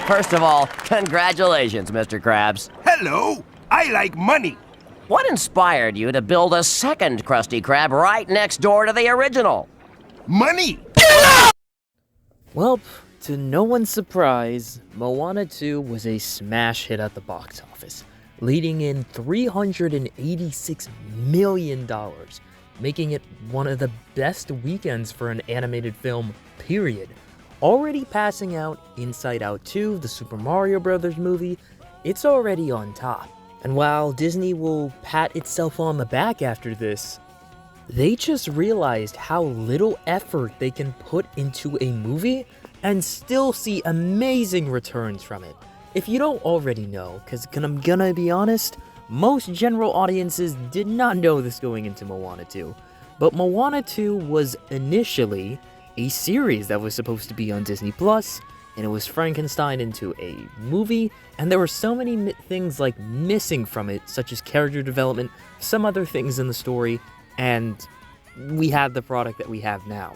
First of all, congratulations, Mr. Krabs. Hello, I like money. What inspired you to build a second Krusty Krab right next door to the original? Money! Well, to no one's surprise, Moana 2 was a smash hit at the box office, leading in $386 million, making it one of the best weekends for an animated film, period. Already passing out Inside Out 2, the Super Mario Bros. Movie, it's already on top. And while Disney will pat itself on the back after this, they just realized how little effort they can put into a movie and still see amazing returns from it. If you don't already know, because I'm gonna be honest, most general audiences did not know this going into Moana 2. But Moana 2 was initially a series that was supposed to be on Disney+, and it was Frankenstein into a movie, and there were so many things like missing from it, such as character development, some other things in the story, and we had the product that we have now.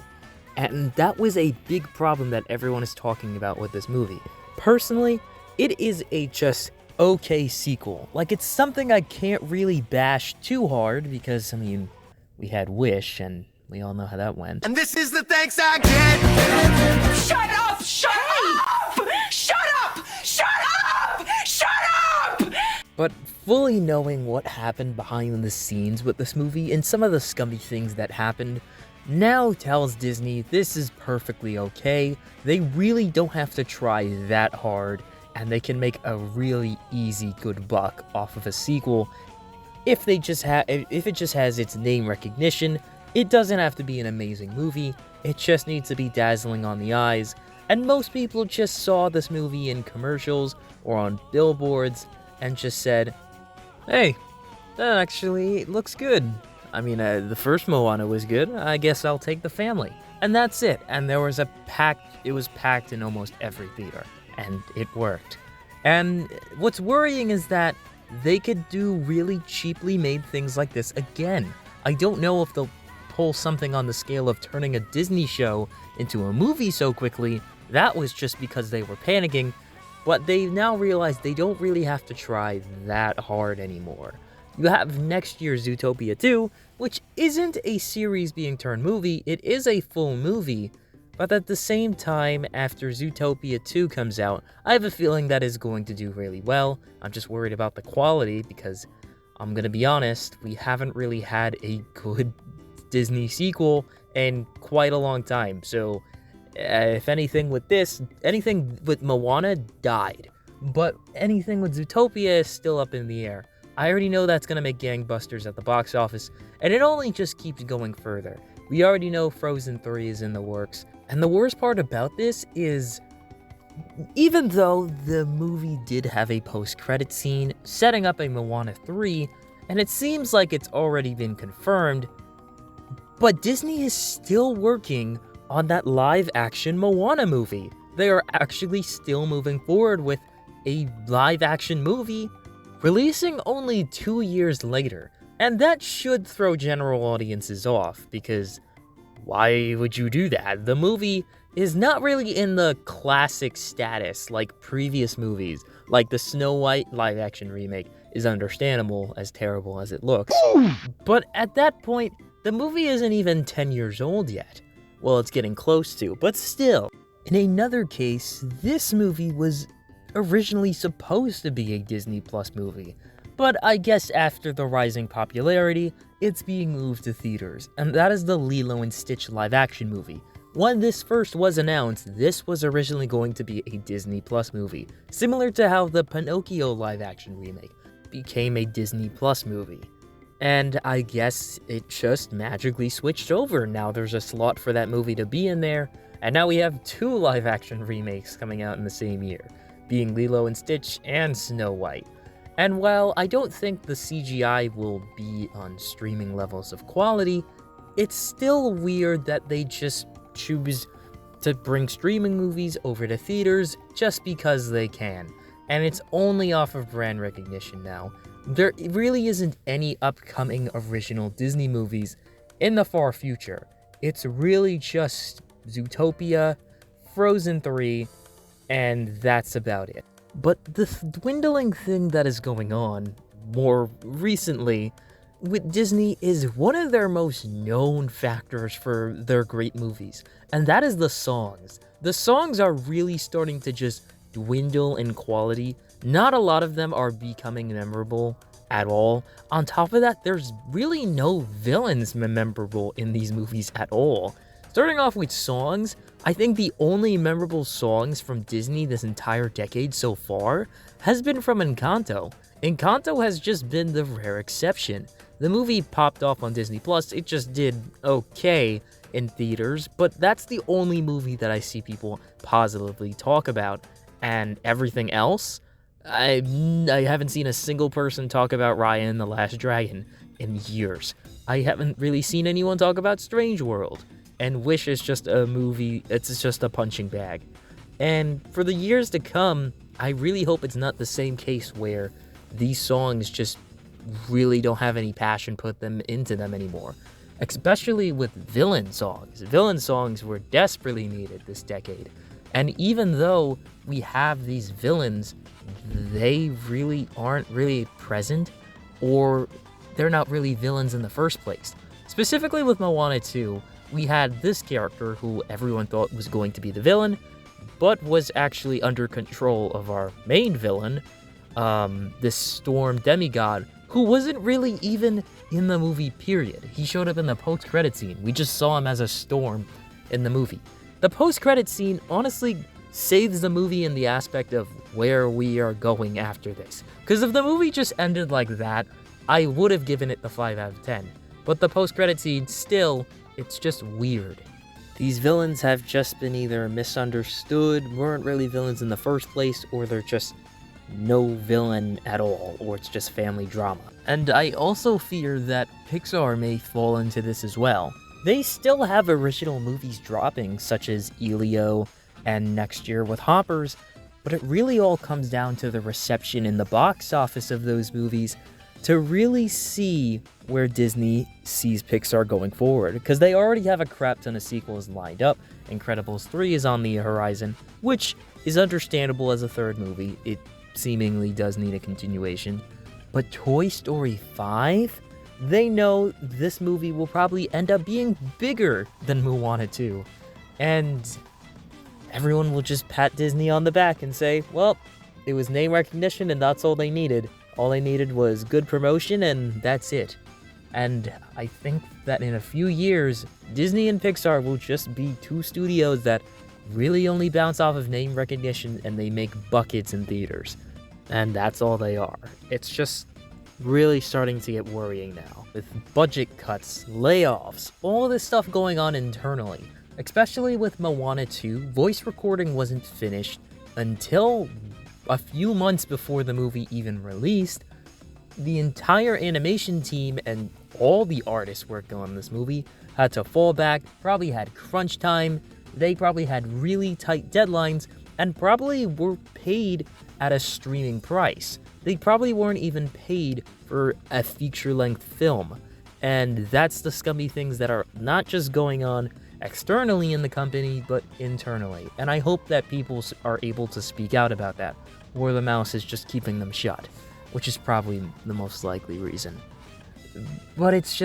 And that was a big problem that everyone is talking about with this movie. Personally, it is a just okay sequel. Like, it's something I can't really bash too hard because, I mean, we had Wish, and we all know how that went. And this is the thanks I get. Shut up! Shut up! Shut up! Shut up! Shut up! But fully knowing what happened behind the scenes with this movie and some of the scummy things that happened now tells Disney this is perfectly okay. They really don't have to try that hard, and they can make a really easy good buck off of a sequel if it just has its name recognition. It doesn't have to be an amazing movie, it just needs to be dazzling on the eyes, and most people just saw this movie in commercials or on billboards and just said, hey, that actually looks good. I mean, the first Moana was good, I guess I'll take the family. And that's it, and it was packed in almost every theater, and it worked. And what's worrying is that they could do really cheaply made things like this again. I don't know if they'll pull something on the scale of turning a Disney show into a movie so quickly. That was just because they were panicking, but they now realize they don't really have to try that hard anymore. You have next year's Zootopia 2, which isn't a series being turned movie, it is a full movie, but at the same time, after Zootopia 2 comes out, I have a feeling that is going to do really well. I'm just worried about the quality because, I'm gonna be honest, we haven't really had a good Disney sequel in quite a long time, so if anything with this, anything with Moana died, but anything with Zootopia is still up in the air. I already know that's gonna make gangbusters at the box office, and it only just keeps going further. We already know Frozen 3 is in the works, and the worst part about this is, even though the movie did have a post-credit scene setting up a Moana 3, and it seems like it's already been confirmed, but Disney is still working on that live-action Moana movie. They are actually still moving forward with a live-action movie, releasing only 2 years later, and that should throw general audiences off, because why would you do that? The movie is not really in the classic status like previous movies, like the Snow White live-action remake is understandable, as terrible as it looks, but at that point, the movie isn't even 10 years old yet. Well, it's getting close to, but still. In another case, this movie was originally supposed to be a Disney Plus movie, but I guess after the rising popularity, it's being moved to theaters, and that is the Lilo and Stitch live-action movie. When this first was announced, this was originally going to be a Disney Plus movie, similar to how the Pinocchio live-action remake became a Disney Plus movie. And I guess it just magically switched over. Now there's a slot for that movie to be in there, and now we have 2 live-action remakes coming out in the same year, being Lilo and Stitch and Snow White. And while I don't think the CGI will be on streaming levels of quality, it's still weird that they just choose to bring streaming movies over to theaters just because they can. And it's only off of brand recognition now. There really isn't any upcoming original Disney movies in the far future. It's really just Zootopia, Frozen 3, and that's about it. But the dwindling thing that is going on more recently with Disney is one of their most known factors for their great movies, and that is the songs. The songs are really starting to just dwindle in quality. Not a lot of them are becoming memorable at all. On top of that, there's really no villains memorable in these movies at all. Starting off with songs, I think the only memorable songs from Disney this entire decade so far has been from Encanto. Encanto has just been the rare exception. The movie popped off on Disney Plus, it just did okay in theaters, but that's the only movie that I see people positively talk about. And everything else, I haven't seen a single person talk about Raya and the Last Dragon in years. I haven't really seen anyone talk about Strange World. And Wish is just a movie, it's just a punching bag. And for the years to come, I really hope it's not the same case where these songs just really don't have any passion put them into them anymore. Especially with villain songs. Villain songs were desperately needed this decade. And even though we have these villains, they really aren't really present, or they're not really villains in the first place. Specifically with Moana 2, we had this character who everyone thought was going to be the villain, but was actually under control of our main villain, this storm demigod, who wasn't really even in the movie, period. He showed up in the post-credit scene. We just saw him as a storm in the movie. The post-credit scene honestly saves the movie in the aspect of where we are going after this. Because if the movie just ended like that, I would have given it the 5 out of 10. But the post-credit scene, still, it's just weird. These villains have just been either misunderstood, weren't really villains in the first place, or they're just no villain at all, or it's just family drama. And I also fear that Pixar may fall into this as well. They still have original movies dropping, such as Elio and next year with Hoppers, but it really all comes down to the reception in the box office of those movies to really see where Disney sees Pixar going forward, because they already have a crap ton of sequels lined up. Incredibles 3 is on the horizon, which is understandable as a third movie. It seemingly does need a continuation. But Toy Story 5? They know this movie will probably end up being bigger than Moana 2. And everyone will just pat Disney on the back and say, well, it was name recognition and that's all they needed. All they needed was good promotion and that's it. And I think that in a few years, Disney and Pixar will just be two studios that really only bounce off of name recognition and they make buckets in theaters. And that's all they are. It's just really starting to get worrying now. With budget cuts, layoffs, all this stuff going on internally. Especially with Moana 2, voice recording wasn't finished until a few months before the movie even released. The entire animation team and all the artists working on this movie had to fall back, probably had crunch time, they probably had really tight deadlines, and probably were paid at a streaming price. They probably weren't even paid for a feature-length film. And that's the scummy things that are not just going on externally in the company, but internally. And I hope that people are able to speak out about that, or the mouse is just keeping them shut, which is probably the most likely reason. But it's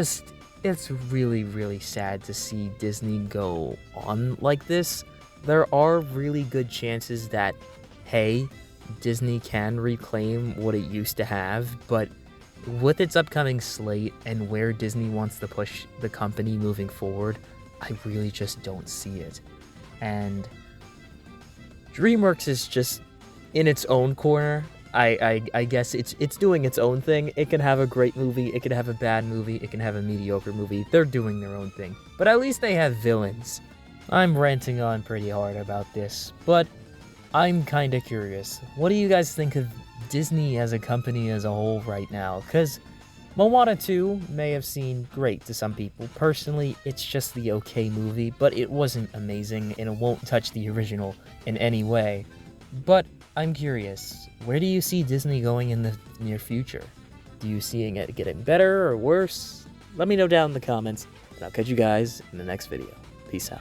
really, really sad to see Disney go on like this. There are really good chances that, hey, Disney can reclaim what it used to have, but with its upcoming slate and where Disney wants to push the company moving forward, I really just don't see it. And DreamWorks is just in its own corner. I guess it's doing its own thing. It can have a great movie, it can have a bad movie, it can have a mediocre movie. They're doing their own thing. But at least they have villains. I'm ranting on pretty hard about this, but I'm kinda curious. What do you guys think of Disney as a company as a whole right now? Because Moana 2 may have seemed great to some people. Personally, it's just the okay movie, but it wasn't amazing, and it won't touch the original in any way. But I'm curious, where do you see Disney going in the near future? Do you see it getting better or worse? Let me know down in the comments, and I'll catch you guys in the next video. Peace out.